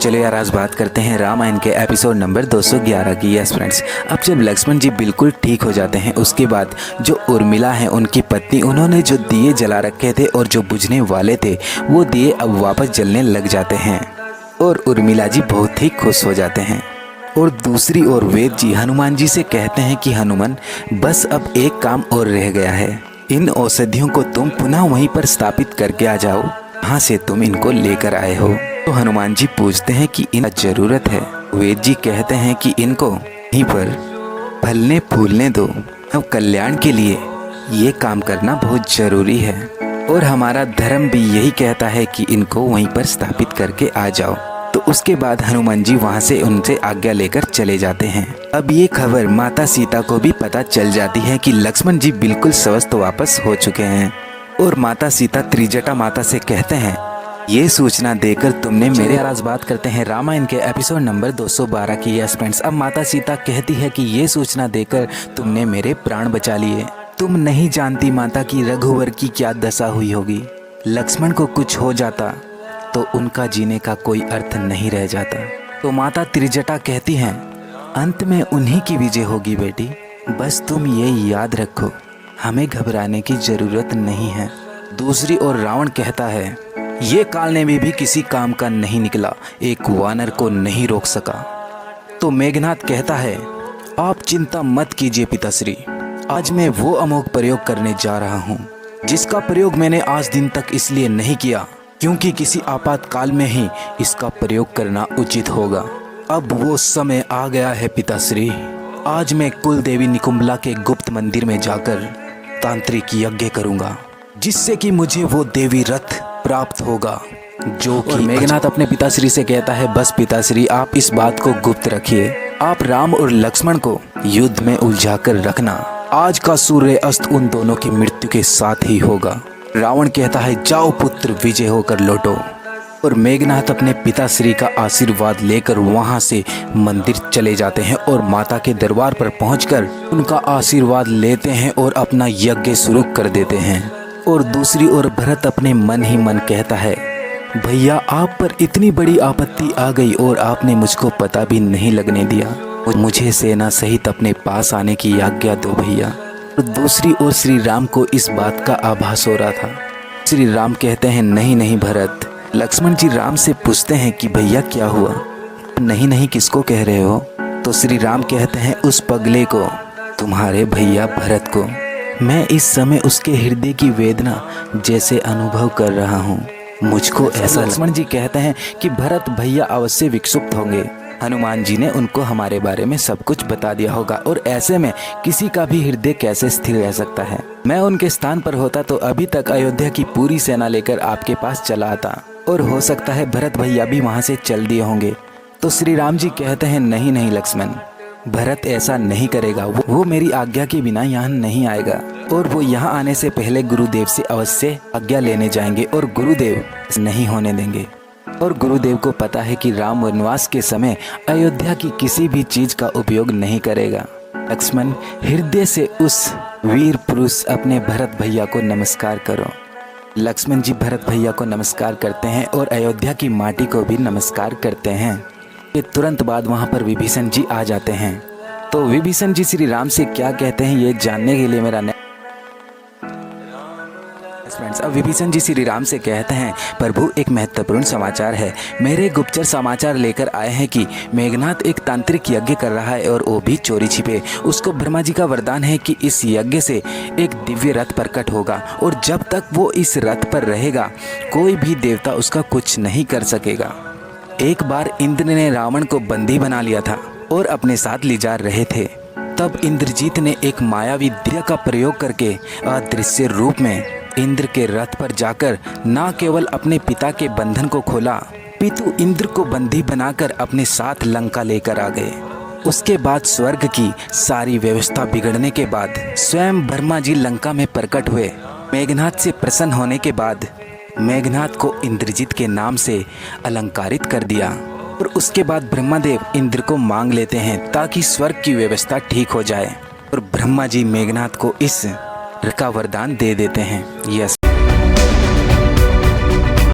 चलो यार आज बात करते हैं रामायण के एपिसोड नंबर 211 की। यस फ्रेंड्स, अब जब लक्ष्मण जी बिल्कुल ठीक हो जाते हैं उसके बाद जो उर्मिला है उनकी पत्नी, उन्होंने जो दिए जला रखे थे और जो बुझने वाले थे वो दिए अब वापस जलने लग जाते हैं और उर्मिला जी बहुत ही खुश हो जाते हैं। और दूसरी ओर वेद जी हनुमान जी से कहते हैं कि हनुमान, बस अब एक काम और रह गया है, इन औषधियों को तुम पुनः वहीं पर स्थापित करके आ जाओ जहाँ से तुम इनको लेकर आए हो। तो हनुमान जी पूछते हैं कि इन जरूरत है। वेद जी कहते हैं कि इनको यहीं पर फलने फूलने दो, अब कल्याण के लिए ये काम करना बहुत जरूरी है और हमारा धर्म भी यही कहता है कि इनको वहीं पर स्थापित करके आ जाओ। तो उसके बाद हनुमान जी वहां से उनसे आज्ञा लेकर चले जाते हैं। अब ये खबर माता सीता को भी पता चल जाती है कि लक्ष्मण जी बिल्कुल स्वस्थ वापस हो चुके हैं और माता सीता त्रिजटा माता से कहते हैं, ये सूचना देकर तुमने मेरे। आज बात करते हैं रामायण के एपिसोड नंबर 212 की। यस फ्रेंड्स, अब माता सीता कहती है कि ये सूचना देकर तुमने मेरे प्राण बचा लिए। तुम नहीं जानती माता की रघुवर की क्या दशा हुई होगी। लक्ष्मण को कुछ हो जाता तो उनका जीने का कोई अर्थ नहीं रह जाता। तो माता त्रिजटा कहती हैं, अंत में उन्हीं की विजय होगी बेटी, बस तुम ये याद रखो, हमें घबराने की जरूरत नहीं है। दूसरी ओर रावण कहता है, ये कालने में भी किसी काम का नहीं निकला, एक वानर को नहीं रोक सका। तो मेघनाथ कहता है, आप चिंता मत कीजिए पिताश्री, आज मैं वो अमोघ प्रयोग करने जा रहा हूँ जिसका प्रयोग मैंने आज दिन तक इसलिए नहीं किया क्योंकि किसी आपातकाल में ही इसका प्रयोग करना उचित होगा। अब वो समय आ गया है पिताश्री, आज मैं कुल देवी निकुंभला के गुप्त मंदिर में जाकर तांत्रिक यज्ञ करूंगा जिससे कि मुझे वो देवी रथ प्राप्त होगा जो कि। मेघनाथ अपने पिताश्री से कहता है, बस पिताश्री आप इस बात को गुप्त रखिए, आप राम और लक्ष्मण को युद्ध में उलझाकर रखना, आज का सूर्य अस्त उन दोनों की मृत्यु के साथ ही होगा। रावण कहता है, जाओ पुत्र विजय होकर लौटो। और मेघनाथ अपने पिताश्री का आशीर्वाद लेकर वहां से मंदिर चले जाते हैं और माता के दरबार पर पहुंचकर उनका आशीर्वाद लेते हैं और अपना यज्ञ शुरू कर देते हैं। और दूसरी ओर भरत अपने मन ही मन कहता है, भैया आप पर इतनी बड़ी आपत्ति आ गई और आपने मुझको पता भी नहीं लगने दिया, मुझे सेना सहित अपने पास आने की आज्ञा दो भैया। और दूसरी ओर श्री राम को इस बात का आभास हो रहा था। श्री राम कहते हैं, नहीं नहीं भरत। लक्ष्मण जी राम से पूछते हैं कि भैया क्या हुआ, नहीं नहीं किसको कह रहे हो। तो श्री राम कहते हैं, उस पगले को, तुम्हारे भैया भरत को। मैं इस समय उसके हृदय की वेदना जैसे अनुभव कर रहा हूँ, मुझको ऐसा। लक्ष्मण जी कहते हैं कि भरत भैया अवश्य विक्षुब्ध होंगे, हनुमान जी ने उनको हमारे बारे में सब कुछ बता दिया होगा और ऐसे में किसी का भी हृदय कैसे स्थिर रह सकता है। मैं उनके स्थान पर होता तो अभी तक अयोध्या की पूरी सेना लेकर आपके पास चला आता और हो सकता है भरत भैया भी वहां से चल दिए होंगे। तो श्री राम जी कहते हैं, नहीं नहीं लक्ष्मण, भरत ऐसा नहीं करेगा, वो मेरी आज्ञा के बिना यहाँ नहीं आएगा और वो यहाँ आने से पहले गुरुदेव से अवश्य आज्ञा लेने जाएंगे और गुरुदेव नहीं होने देंगे। और गुरुदेव को पता है कि राम वनवास के समय अयोध्या की किसी भी चीज का उपयोग नहीं करेगा। लक्ष्मण, हृदय से उस वीर पुरुष अपने भरत भैया को नमस्कार करो। लक्ष्मण जी भरत भैया को नमस्कार करते हैं और अयोध्या की माटी को भी नमस्कार करते हैं। ये तुरंत बाद वहां पर विभीषण जी आ जाते हैं। तो विभीषण जी श्री राम से क्या कहते हैं ये जानने के लिए मेरा फ्रेंड्स, अब विभीषण जी श्री राम से कहते हैं, प्रभु एक महत्वपूर्ण समाचार है, मेरे गुप्तचर समाचार लेकर आए हैं कि मेघनाथ एक तांत्रिक यज्ञ कर रहा है और वो भी चोरी छिपे। उसको ब्रह्मा जी का वरदान है कि इस यज्ञ से एक दिव्य रथ प्रकट होगा और जब तक वो इस रथ पर रहेगा कोई भी देवता उसका कुछ नहीं कर सकेगा। एक बार इंद्र ने रावण को बंदी बना लिया था और अपने साथ ले जा रहे थे, तब इंद्रजीत ने एक मायावी दिव्य का प्रयोग करके अदृश्य रूप में इंद्र के रथ पर जाकर न केवल अपने पिता के बंधन को खोला, पितु इंद्र को बंदी बनाकर अपने साथ लंका लेकर आ गए। उसके बाद स्वर्ग की सारी व्यवस्था बिगड़ने के बाद स्वयं ब्रह्मा जी लंका में प्रकट हुए। मेघनाथ से प्रसन्न होने के बाद मेघनाथ को इंद्रजीत के नाम से अलंकारित कर दिया और उसके बाद ब्रह्मादेव इंद्र को मांग लेते हैं ताकि स्वर्ग की व्यवस्था ठीक हो जाए और ब्रह्मा जी मेघनाथ को इस का वरदान दे देते हैं। यस।